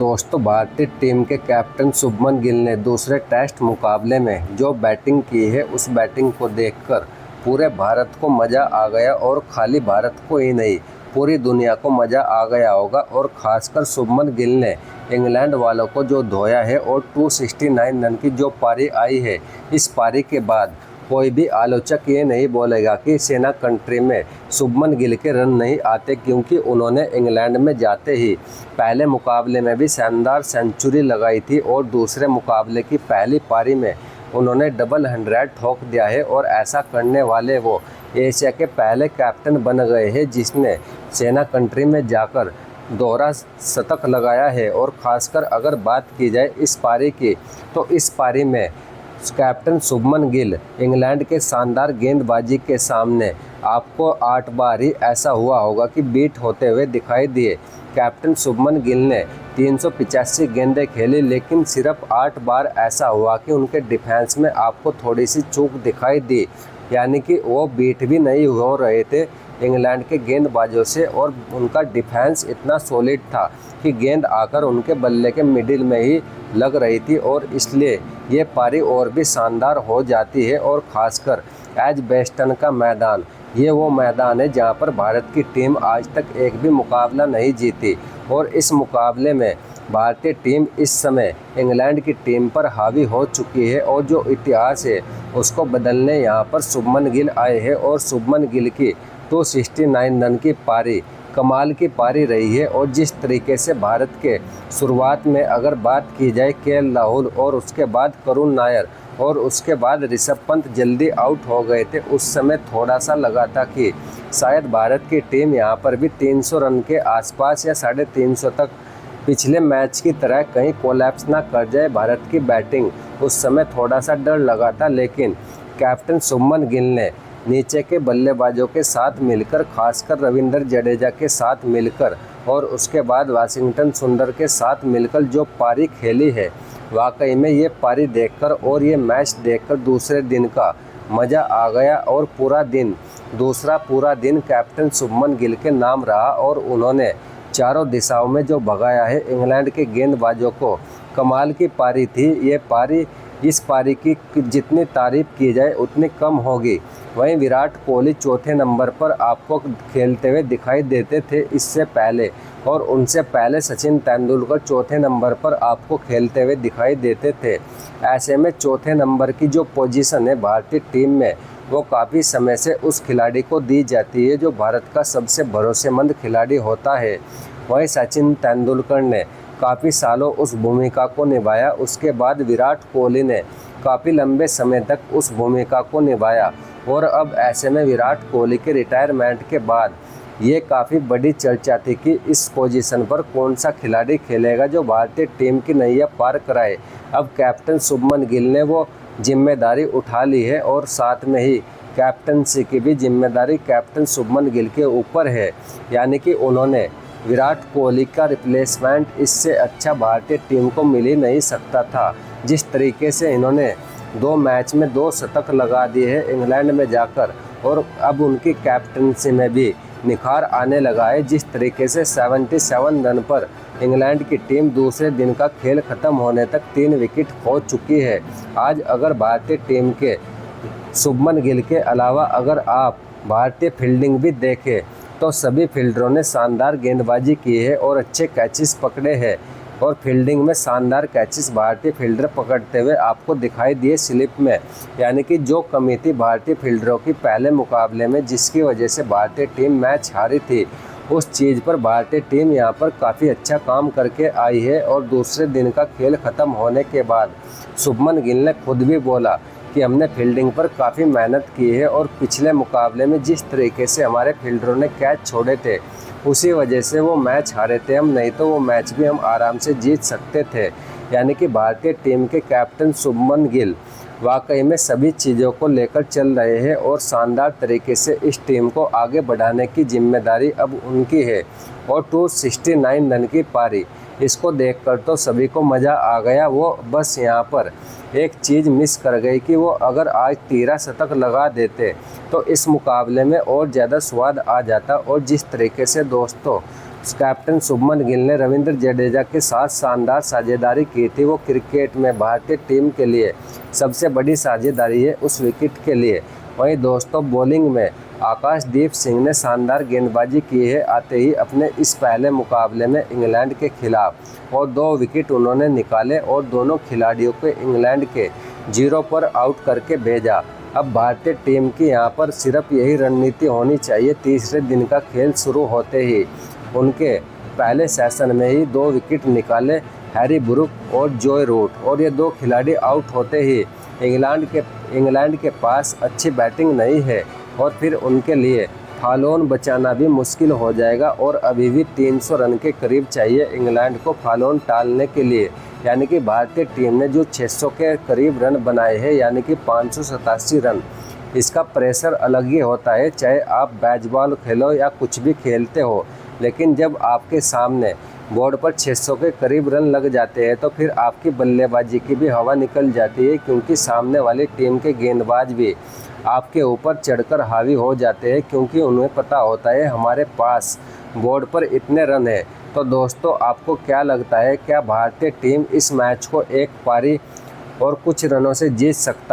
दोस्तों, भारतीय टीम के कैप्टन शुभमन गिल ने दूसरे टेस्ट मुकाबले में जो बैटिंग की है, उस बैटिंग को देखकर पूरे भारत को मज़ा आ गया और खाली भारत को ही नहीं, पूरी दुनिया को मज़ा आ गया होगा। और ख़ासकर शुभमन गिल ने इंग्लैंड वालों को जो धोया है और 269 रन की जो पारी आई है, इस पारी के बाद कोई भी आलोचक ये नहीं बोलेगा कि सेना कंट्री में शुभमन गिल के रन नहीं आते, क्योंकि उन्होंने इंग्लैंड में जाते ही पहले मुकाबले में भी शानदार सेंचुरी लगाई थी और दूसरे मुकाबले की पहली पारी में उन्होंने डबल 100 ठोक दिया है। और ऐसा करने वाले वो एशिया के पहले कैप्टन बन गए हैं जिसने सेना कंट्री में जाकर दोहरा शतक लगाया है। और ख़ासकर अगर बात की जाए इस पारी की, तो इस पारी में कैप्टन शुभमन गिल इंग्लैंड के शानदार गेंदबाजी के सामने आपको 8 बार ही ऐसा हुआ होगा कि बीट होते हुए दिखाई दिए। कैप्टन शुभमन गिल ने 385 गेंदें खेली, लेकिन सिर्फ 8 बार ऐसा हुआ कि उनके डिफेंस में आपको थोड़ी सी चूक दिखाई दी, यानी कि वो बीट भी नहीं हो रहे थे इंग्लैंड के गेंदबाजों से। और उनका डिफेंस इतना सॉलिड था कि गेंद आकर उनके बल्ले के मिडिल में ही लग रही थी, और इसलिए ये पारी और भी शानदार हो जाती है। और ख़ासकर एजबेस्टन का मैदान, ये वो मैदान है जहां पर भारत की टीम आज तक एक भी मुकाबला नहीं जीती, और इस मुकाबले में भारतीय टीम इस समय इंग्लैंड की टीम पर हावी हो चुकी है। और जो इतिहास है उसको बदलने यहाँ पर शुभमन गिल आए हैं, और शुभमन गिल की 269 रन की पारी कमाल की पारी रही है। और जिस तरीके से भारत के शुरुआत में अगर बात की जाए केएल राहुल और उसके बाद करुण नायर और उसके बाद ऋषभ पंत जल्दी आउट हो गए थे, उस समय थोड़ा सा लगा था कि शायद भारत की टीम यहाँ पर भी 300 रन के आसपास या 350 तक पिछले मैच की तरह कहीं कोलैप्स ना कर जाए भारत की बैटिंग। उस समय थोड़ा सा डर लगा था, लेकिन कैप्टन शुभमन गिल ने नीचे के बल्लेबाजों के साथ मिलकर, खासकर रविंद्र जडेजा के साथ मिलकर और उसके बाद वाशिंगटन सुंदर के साथ मिलकर जो पारी खेली है, वाकई में ये पारी देखकर और ये मैच देखकर दूसरे दिन का मज़ा आ गया। और दूसरा पूरा दिन कैप्टन शुभमन गिल के नाम रहा, और उन्होंने चारों दिशाओं में जो भगाया है इंग्लैंड के गेंदबाजों को। कमाल की पारी थी ये पारी। इस पारी की जितनी तारीफ की जाए उतनी कम होगी। वहीं विराट कोहली चौथे नंबर पर आपको खेलते हुए दिखाई देते थे इससे पहले, और उनसे पहले सचिन तेंदुलकर चौथे नंबर पर आपको खेलते हुए दिखाई देते थे। ऐसे में चौथे नंबर की जो पोजीशन है भारतीय टीम में, वो काफ़ी समय से उस खिलाड़ी को दी जाती है जो भारत का सबसे भरोसेमंद खिलाड़ी होता है। वहीं सचिन तेंदुलकर ने काफ़ी सालों उस भूमिका को निभाया, उसके बाद विराट कोहली ने काफ़ी लंबे समय तक उस भूमिका को निभाया। और अब ऐसे में विराट कोहली के रिटायरमेंट के बाद ये काफ़ी बड़ी चर्चा थी कि इस पोजीशन पर कौन सा खिलाड़ी खेलेगा जो भारतीय टीम की नैया पार कराए। अब कैप्टन शुभमन गिल ने वो जिम्मेदारी उठा ली है, और साथ में ही कैप्टनसी की भी जिम्मेदारी कैप्टन शुभमन गिल के ऊपर है, यानी कि उन्होंने विराट कोहली का रिप्लेसमेंट इससे अच्छा भारतीय टीम को मिल ही नहीं सकता था। जिस तरीके से इन्होंने 2 मैच में 2 शतक लगा दिए हैं इंग्लैंड में जाकर, और अब उनकी कैप्टनसी में भी निखार आने लगा है। जिस तरीके से 77 रन पर इंग्लैंड की टीम दूसरे दिन का खेल खत्म होने तक 3 विकेट खो चुकी है। आज अगर भारतीय टीम के शुभमन गिल के अलावा अगर आप भारतीय फील्डिंग भी देखें, तो सभी फील्डरों ने शानदार गेंदबाजी की है और अच्छे कैचेस पकड़े हैं। और फील्डिंग में शानदार कैचेस भारतीय फील्डर पकड़ते हुए आपको दिखाई दिए स्लिप में, यानी कि जो कमी थी भारतीय फील्डरों की पहले मुकाबले में, जिसकी वजह से भारतीय टीम मैच हारी थी, उस चीज़ पर भारतीय टीम यहां पर काफ़ी अच्छा काम करके आई है। और दूसरे दिन का खेल ख़त्म होने के बाद शुभमन गिल ने खुद भी बोला कि हमने फील्डिंग पर काफ़ी मेहनत की है, और पिछले मुकाबले में जिस तरीके से हमारे फील्डरों ने कैच छोड़े थे, उसी वजह से वो मैच हारे थे हम, नहीं तो वो मैच भी हम आराम से जीत सकते थे। यानी कि भारतीय टीम के कैप्टन शुभमन गिल वाकई में सभी चीज़ों को लेकर चल रहे हैं, और शानदार तरीके से इस टीम को आगे बढ़ाने की जिम्मेदारी अब उनकी है। और 269 रन की पारी, इसको देखकर तो सभी को मज़ा आ गया। वो बस यहाँ पर एक चीज़ मिस कर गई कि वो अगर आज 13 शतक लगा देते तो इस मुकाबले में और ज़्यादा स्वाद आ जाता। और जिस तरीके से दोस्तों कैप्टन शुभमन गिल ने रविंद्र जडेजा के साथ शानदार साझेदारी की थी। वो क्रिकेट में भारतीय टीम के लिए सबसे बड़ी साझेदारी है उस विकेट के लिए। वहीं दोस्तों बॉलिंग में आकाशदीप सिंह ने शानदार गेंदबाजी की है आते ही अपने इस पहले मुकाबले में इंग्लैंड के खिलाफ, और 2 विकेट उन्होंने निकाले और दोनों खिलाड़ियों को इंग्लैंड के 0 पर आउट करके भेजा। अब भारतीय टीम की यहां पर सिर्फ यही रणनीति होनी चाहिए। तीसरे दिन का खेल शुरू होते ही उनके पहले सेशन में ही 2 विकेट निकाले हैरी ब्रूक और जॉय रूट, और ये 2 खिलाड़ी आउट होते ही इंग्लैंड के पास अच्छी बैटिंग नहीं है और फिर उनके लिए फॉलोऑन बचाना भी मुश्किल हो जाएगा। और अभी भी 300 रन के करीब चाहिए इंग्लैंड को फॉलोऑन टालने के लिए। यानी कि भारतीय टीम ने जो 600 के करीब रन बनाए हैं, यानी कि 587 रन, इसका प्रेशर अलग ही होता है। चाहे आप बैटबॉल खेलो या कुछ भी खेलते हो, लेकिन जब आपके सामने बोर्ड पर 600 के करीब रन लग जाते हैं तो फिर आपकी बल्लेबाजी की भी हवा निकल जाती है, क्योंकि सामने वाली टीम के गेंदबाज भी आपके ऊपर चढ़कर हावी हो जाते हैं, क्योंकि उन्हें पता होता है हमारे पास बोर्ड पर इतने रन हैं। तो दोस्तों आपको क्या लगता है, क्या भारतीय टीम इस मैच को एक पारी और कुछ रनों से जीत सकता है?